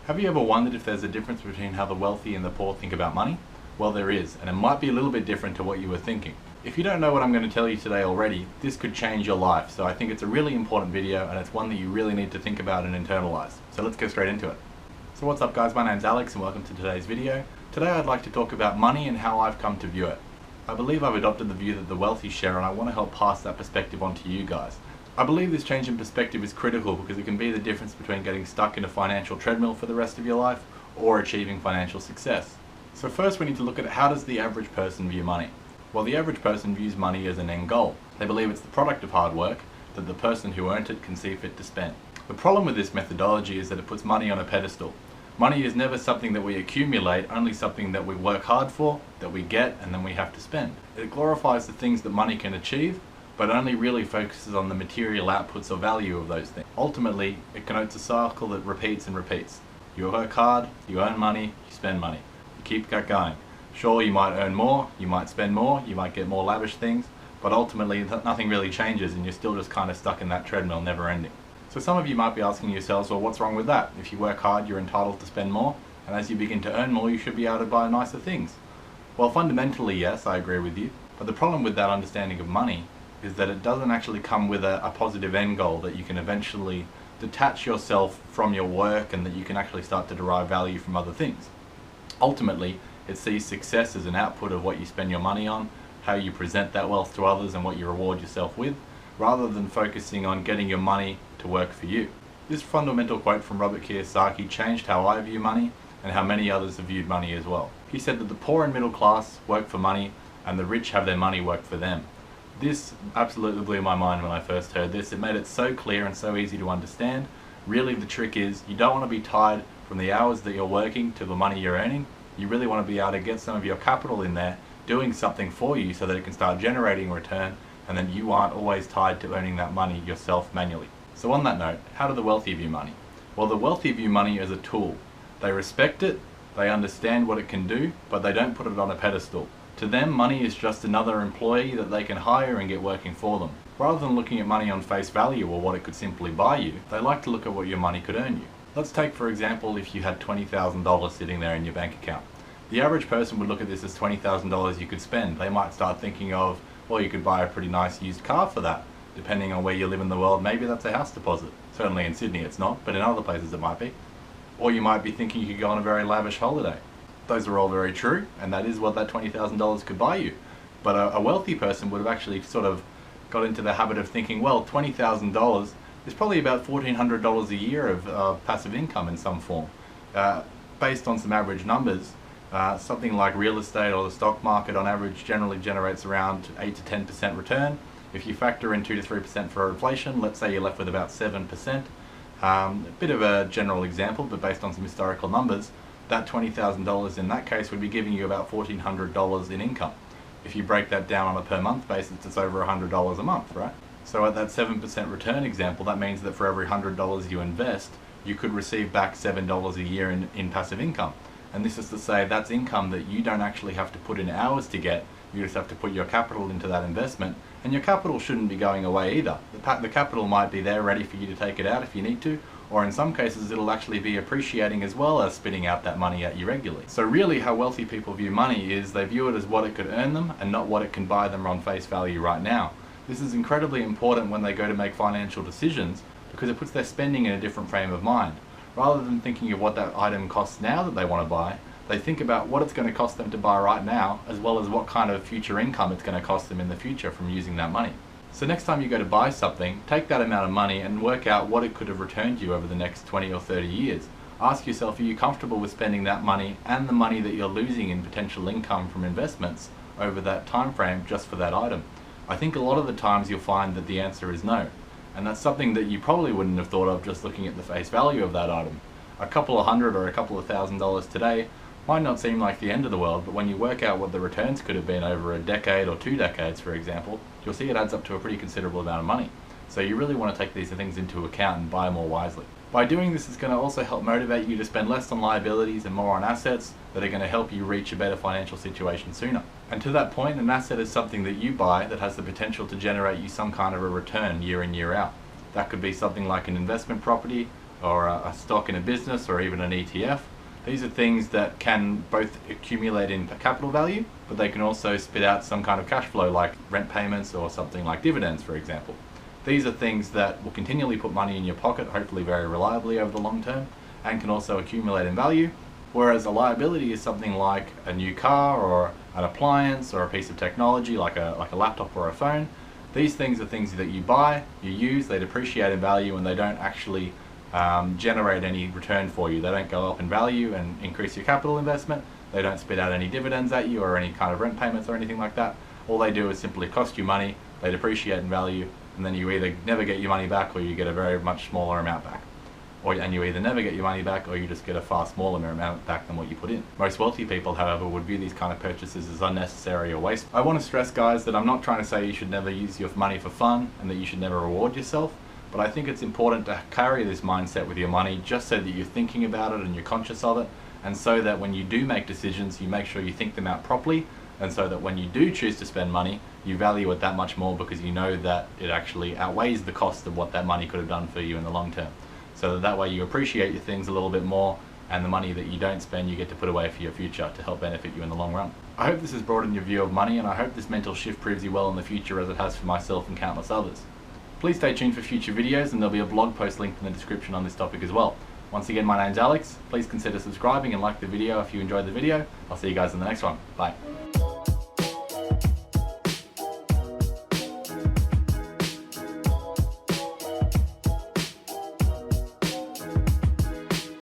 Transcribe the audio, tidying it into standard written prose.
Have you ever wondered if there's a difference between how the wealthy and the poor think about money? Well, there is, and it might be a little bit different to what you were thinking. If you don't know what I'm going to tell you today already, this could change your life, so I think it's a really important video and it's one that you really need to think about and internalize. So let's go straight into it. So what's up guys, my name's Alex and welcome to today's video. Today I'd like to talk about money and how I've come to view it. I believe I've adopted the view that the wealthy share and I want to help pass that perspective on to you guys. I believe this change in perspective is critical because it can be the difference between getting stuck in a financial treadmill for the rest of your life or achieving financial success. So first we need to look at how does the average person view money? Well, the average person views money as an end goal. They believe it's the product of hard work that the person who earned it can see fit to spend. The problem with this methodology is that it puts money on a pedestal. Money is never something that we accumulate, only something that we work hard for, that we get, and then we have to spend. It glorifies the things that money can achieve, but only really focuses on the material outputs or value of those things. Ultimately, it connotes a cycle that repeats and repeats. You work hard, you earn money, you spend money. You keep that going. Sure, you might earn more, you might spend more, you might get more lavish things, but ultimately nothing really changes and you're still just kind of stuck in that treadmill never ending. So some of you might be asking yourselves, well, what's wrong with that? If you work hard, you're entitled to spend more, and as you begin to earn more, you should be able to buy nicer things. Well, fundamentally, yes, I agree with you, but the problem with that understanding of money is that it doesn't actually come with a positive end goal that you can eventually detach yourself from your work and that you can actually start to derive value from other things. Ultimately, it sees success as an output of what you spend your money on, how you present that wealth to others and what you reward yourself with, rather than focusing on getting your money to work for you. This fundamental quote from Robert Kiyosaki changed how I view money and how many others have viewed money as well. He said that the poor and middle class work for money and the rich have their money work for them. This absolutely blew my mind when I first heard this. It made it so clear and so easy to understand. Really the trick is you don't want to be tied from the hours that you're working to the money you're earning. You really want to be able to get some of your capital in there doing something for you so that it can start generating return and then you aren't always tied to earning that money yourself manually. So on that note, how do the wealthy view money? Well, the wealthy view money as a tool. They respect it, they understand what it can do, but they don't put it on a pedestal. To them, money is just another employee that they can hire and get working for them. Rather than looking at money on face value or what it could simply buy you, they like to look at what your money could earn you. Let's take for example if you had $20,000 sitting there in your bank account. The average person would look at this as $20,000 you could spend. They might start thinking of, well, you could buy a pretty nice used car for that. Depending on where you live in the world, maybe that's a house deposit. Certainly in Sydney it's not, but in other places it might be. Or you might be thinking you could go on a very lavish holiday. Those are all very true, and that is what that $20,000 could buy you. But a wealthy person would have actually sort of got into the habit of thinking, well, $20,000 is probably about $1,400 a year of passive income in some form. Based on some average numbers, something like real estate or the stock market on average generally generates around 8 to 10% return. If you factor in 2 to 3% for inflation, let's say you're left with about 7%. A bit of a general example, but based on some historical numbers, that $20,000 in that case would be giving you about $1,400 in income. If you break that down on a per month basis, it's over $100 a month, right? So at that 7% return example, that means that for every $100 you invest, you could receive back $7 a year in passive income. And this is to say that's income that you don't actually have to put in hours to get, you just have to put your capital into that investment, and your capital shouldn't be going away either. The capital might be there ready for you to take it out if you need to, or in some cases it'll actually be appreciating as well as spitting out that money at you regularly. So really how wealthy people view money is they view it as what it could earn them and not what it can buy them on face value right now. This is incredibly important when they go to make financial decisions because it puts their spending in a different frame of mind. Rather than thinking of what that item costs now that they want to buy, they think about what it's going to cost them to buy right now as well as what kind of future income it's going to cost them in the future from using that money. So next time you go to buy something, take that amount of money and work out what it could have returned you over the next 20 or 30 years. Ask yourself, are you comfortable with spending that money and the money that you're losing in potential income from investments over that time frame just for that item? I think a lot of the times you'll find that the answer is no. And that's something that you probably wouldn't have thought of just looking at the face value of that item. A couple of $100 or a couple of $1,000 today might not seem like the end of the world, but when you work out what the returns could have been over a decade or 2 decades, for example, you'll see it adds up to a pretty considerable amount of money. So you really want to take these things into account and buy more wisely. By doing this, it's going to also help motivate you to spend less on liabilities and more on assets that are going to help you reach a better financial situation sooner. And to that point, an asset is something that you buy that has the potential to generate you some kind of a return year in, year out. That could be something like an investment property, or a stock in a business or even an ETF. These are things that can both accumulate in capital value, but they can also spit out some kind of cash flow like rent payments or something like dividends, for example. These are things that will continually put money in your pocket, hopefully very reliably over the long term, and can also accumulate in value. Whereas a liability is something like a new car or an appliance or a piece of technology like a laptop or a phone. These things are things that you buy, you use, they depreciate in value, and they don't actually generate any return for you. They don't go up in value and increase your capital investment. They don't spit out any dividends at you or any kind of rent payments or anything like that. All they do is simply cost you money, they depreciate in value, and then you either never get your money back or you get a very much smaller amount back. And you either never get your money back or you just get a far smaller amount back than what you put in. Most wealthy people, however, would view these kind of purchases as unnecessary or wasteful. I want to stress, guys, that I'm not trying to say you should never use your money for fun and that you should never reward yourself. But I think it's important to carry this mindset with your money just so that you're thinking about it and you're conscious of it, and so that when you do make decisions, you make sure you think them out properly, and so that when you do choose to spend money, you value it that much more because you know that it actually outweighs the cost of what that money could have done for you in the long term. So that way you appreciate your things a little bit more, and the money that you don't spend you get to put away for your future to help benefit you in the long run. I hope this has broadened your view of money, and I hope this mental shift proves you well in the future as it has for myself and countless others. Please stay tuned for future videos, and there'll be a blog post linked in the description on this topic as well. Once again, my name's Alex. Please consider subscribing and like the video if you enjoyed the video. I'll see you guys in the next one. Bye.